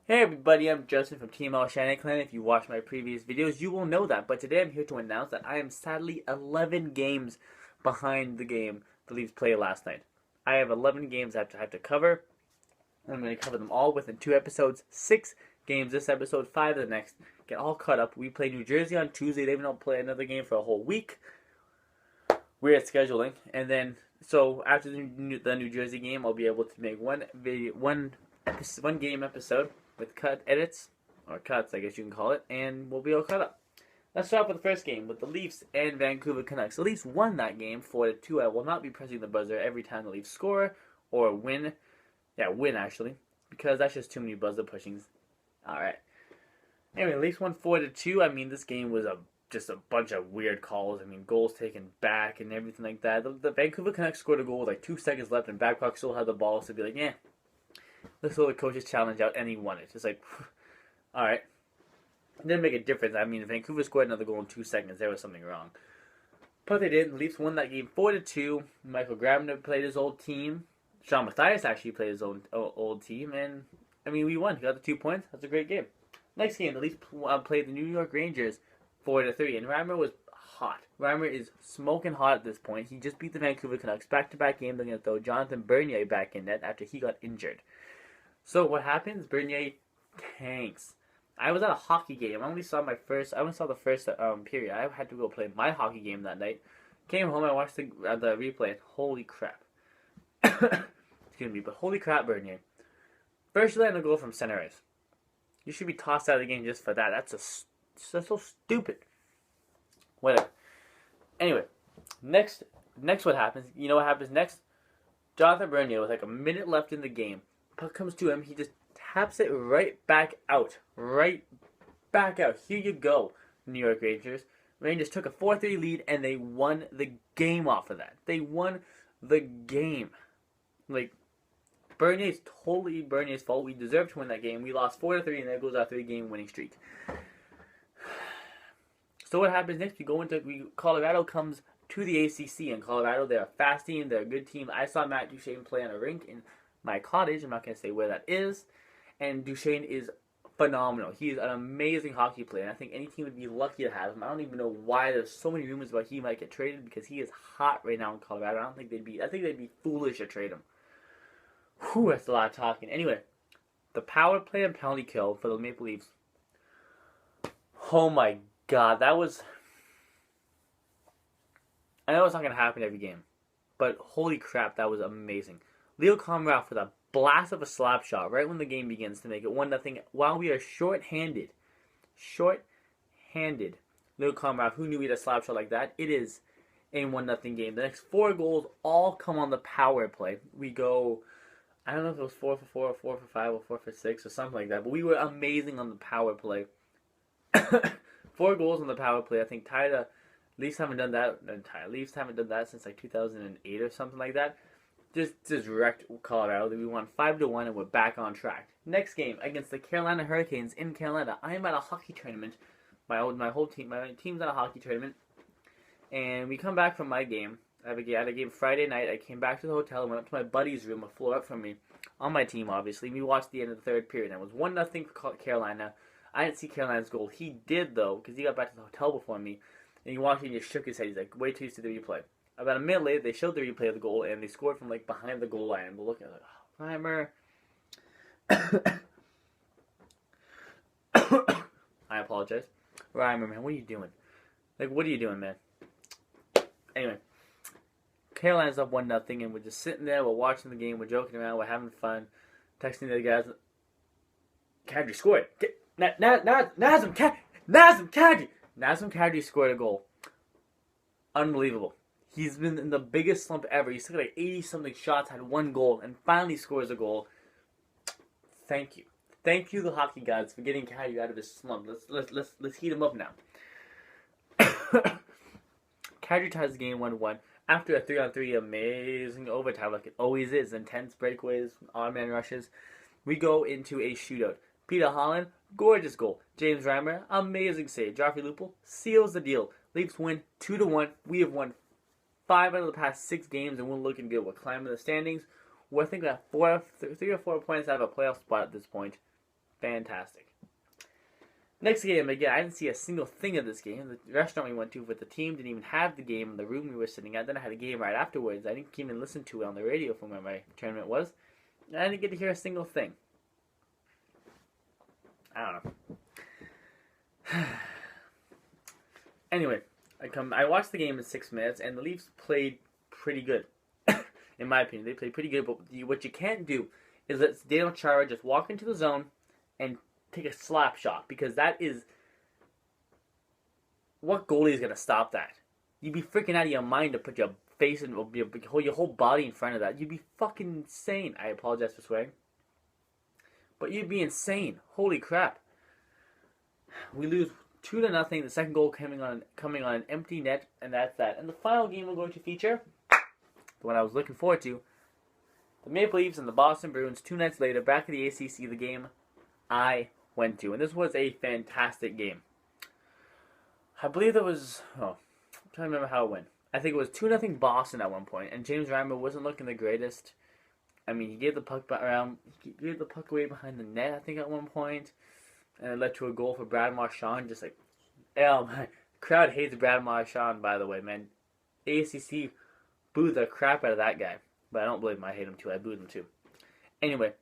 Hey everybody, I'm Justin from Team Shannon Clan. If you watched my previous videos, you will know that. But today I'm here to announce that I am sadly 11 games behind the game the Leafs played last night. I have 11 games I have to cover. I'm going to cover them all within 2 episodes. 6 games this episode, 5 the next. Get all caught up. We play New Jersey on Tuesday. They don't play another game for a whole week. Weird scheduling. And then, so after the New Jersey game, I'll be able to make one game episode with cut edits, or cuts, I guess you can call it, and we'll be all caught up. Let's start with the first game with the Leafs and Vancouver Canucks. The Leafs won that game 4-2. I will not be pressing the buzzer every time the Leafs score or win. Yeah, win actually, because that's just too many buzzer pushings. All right. Anyway, the Leafs won 4-2. I mean, this game was just a bunch of weird calls. I mean, goals taken back and everything like that. The Vancouver Canucks scored a goal with like 2 seconds left, and Babcock still had the ball, so be like, yeah. Let's throw the coach's challenge out, and he won it. It's like, all right. It didn't make a difference. I mean, if Vancouver scored another goal in 2 seconds, there was something wrong. But they did. The Leafs won that game 4-2. Michael Grabner played his old team. Sean Matthias actually played his own old team, and I mean, we won. He got the 2 points. That's a great game. Next game, the Leafs played the New York Rangers 4-3, and Reimer was hot. Reimer is smoking hot at this point. He just beat the Vancouver Canucks back-to-back game. They're going to throw Jonathan Bernier back in net after he got injured. So what happens? Bernier tanks. I was at a hockey game. I only saw the first period. I had to go play my hockey game that night. Came home. I watched the replay. And holy crap! Excuse me, but holy crap, Bernier. First, you let him go from center ice. You should be tossed out of the game just for that. That's so stupid. Whatever. Anyway, next, what happens? You know what happens next? Jonathan Bernier with like a minute left in the game. Puck comes to him. He just taps it right back out. Right back out. Here you go, New York Rangers. Rangers took a 4-3 lead, and they won the game off of that. They won the game. Like, Bernier's totally Bernier's fault. We deserved to win that game. We lost 4-3, and there goes our 3-game winning streak. So what happens next? Colorado comes to the ACC. In Colorado, they're a fast team. They're a good team. I saw Matt Duchene play on a rink in my cottage. I'm not going to say where that is. And Duchene is phenomenal. He is an amazing hockey player. And I think any team would be lucky to have him. I don't even know why there's so many rumors about he might get traded, because he is hot right now in Colorado. I think they'd be foolish to trade him. Whew, that's a lot of talking. Anyway, the power play and penalty kill for the Maple Leafs. Oh my God, that was... I know it's not going to happen every game, but holy crap, that was amazing. Leo Komarov with a blast of a slap shot right when the game begins to make it 1-0 while we are short-handed. Short-handed. Leo Komarov, who knew he had a slap shot like that? It is a 1-0 game. The next 4 goals all come on the power play. We go, I don't know if it was 4 for 4 or 4 for 5 or 4 for 6 or something like that, but we were amazing on the power play. 4 goals on the power play. I think Leafs haven't done that. Leafs haven't done that since like 2008 or something like that. Just wrecked Colorado. We won 5-1, and we're back on track. Next game against the Carolina Hurricanes in Carolina. I am at a hockey tournament. My team's at a hockey tournament, and we come back from my game. I had a game Friday night. I came back to the hotel and went up to my buddy's room, a floor up from me, on my team. Obviously, we watched the end of the third period. And it was 1-0 for Carolina. I didn't see Carolina's goal. He did though, because he got back to the hotel before me, and he watched it and just shook his head. He's like, "Wait till you see the replay." About a minute later, they showed the replay of the goal, and they scored from like behind the goal line. But look at it, Reimer. I apologize, Reimer, man. What are you doing? Like, what are you doing, man? Anyway, Carolina's up 1-0, and we're just sitting there. We're watching the game. We're joking around. We're having fun, texting the other guys. Kadri scored. Nazem Kadri scored a goal. Unbelievable. He's been in the biggest slump ever. He's took like 80-something shots, had 1 goal, and finally scores a goal. Thank you. Thank you, the hockey gods, for getting Kadri out of his slump. Let's heat him up now. Kadri ties the game 1-1 after a 3-on-3 amazing overtime, like it always is. Intense breakaways, odd-man rushes. We go into a shootout. Peter Holland, gorgeous goal. James Reimer, amazing save. Joffrey Lupul seals the deal. Leafs win 2-1. We have won 5 out of the past 6 games, and we're looking good. We're climbing the standings. We're thinking at 3 or 4 points out of a playoff spot at this point. Fantastic. Next game, again, I didn't see a single thing of this game. The restaurant we went to with the team didn't even have the game in the room we were sitting at. Then I had a game right afterwards. I didn't even listen to it on the radio from where my tournament was. And I didn't get to hear a single thing. I don't know. Anyway, I watched the game in 6 minutes, and the Leafs played pretty good. In my opinion, they played pretty good. But what you can't do is let Daniel Chara just walk into the zone and take a slap shot, because that is what goalie is going to stop that? You'd be freaking out of your mind to put your face and your whole body in front of that. You'd be fucking insane. I apologize for swearing, but you'd be insane. Holy crap! We lose 2-0. The second goal coming on an empty net, and that's that. And the final game we're going to feature, the one I was looking forward to, the Maple Leafs and the Boston Bruins. 2 nights later, back at the ACC, the game I went to, and this was a fantastic game. I believe it was, I'm trying to remember how it went. I think it was 2-0 Boston at one point, and James Reimer wasn't looking the greatest. I mean, he gave the puck away behind the net, I think, at one point, and it led to a goal for Brad Marchand. Just like, oh my, the crowd hates Brad Marchand, by the way, man. ACC booed the crap out of that guy, but I don't blame him. I hate him too. I booed him too. Anyway,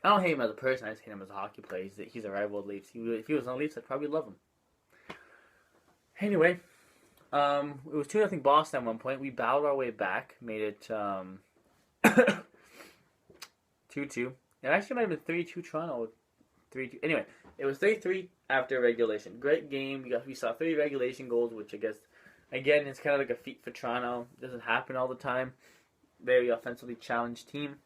I don't hate him as a person. I just hate him as a hockey player. He's a rival of the Leafs. If he was on the Leafs, I'd probably love him. Anyway, it was 2-0 Boston at one point. We battled our way back, made it 2-2. It actually might have been 3-2 Toronto. 3-2. Anyway, it was 3-3 after regulation. Great game. We saw 3 regulation goals, which I guess, again, it's kind of like a feat for Toronto. It doesn't happen all the time. Very offensively challenged team.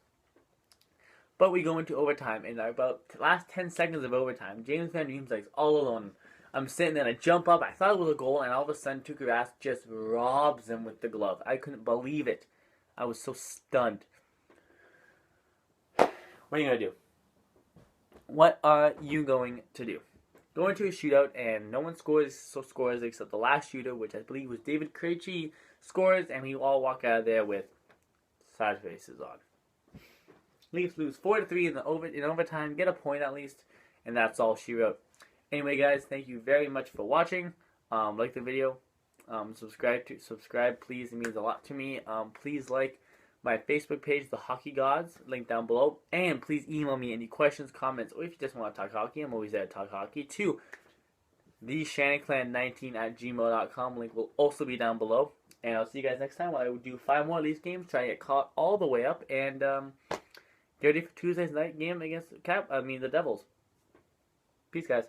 But we go into overtime, and about the last 10 seconds of overtime, James Van Riemsdyk's all alone. I'm sitting there, and I jump up. I thought it was a goal, and all of a sudden, Tuukka Rask just robs him with the glove. I couldn't believe it. I was so stunned. What are you going to do? What are you going to do? Go into a shootout, and no one scores except the last shooter, which I believe was David Krejci, scores, and we all walk out of there with sad faces on. Leafs lose 4-3 in overtime, get a point at least, and that's all she wrote. Anyway, guys, thank you very much for watching. Like the video, subscribe, please. It means a lot to me. Please like my Facebook page, The Hockey Gods, link down below, and please email me any questions, comments, or if you just want to talk hockey. I'm always there to talk hockey to theshannyclan19@gmail.com. Link will also be down below, and I'll see you guys next time when I will do 5 more of these games, try to get caught all the way up, and get ready for Tuesday's night game against the Devils. Peace, guys.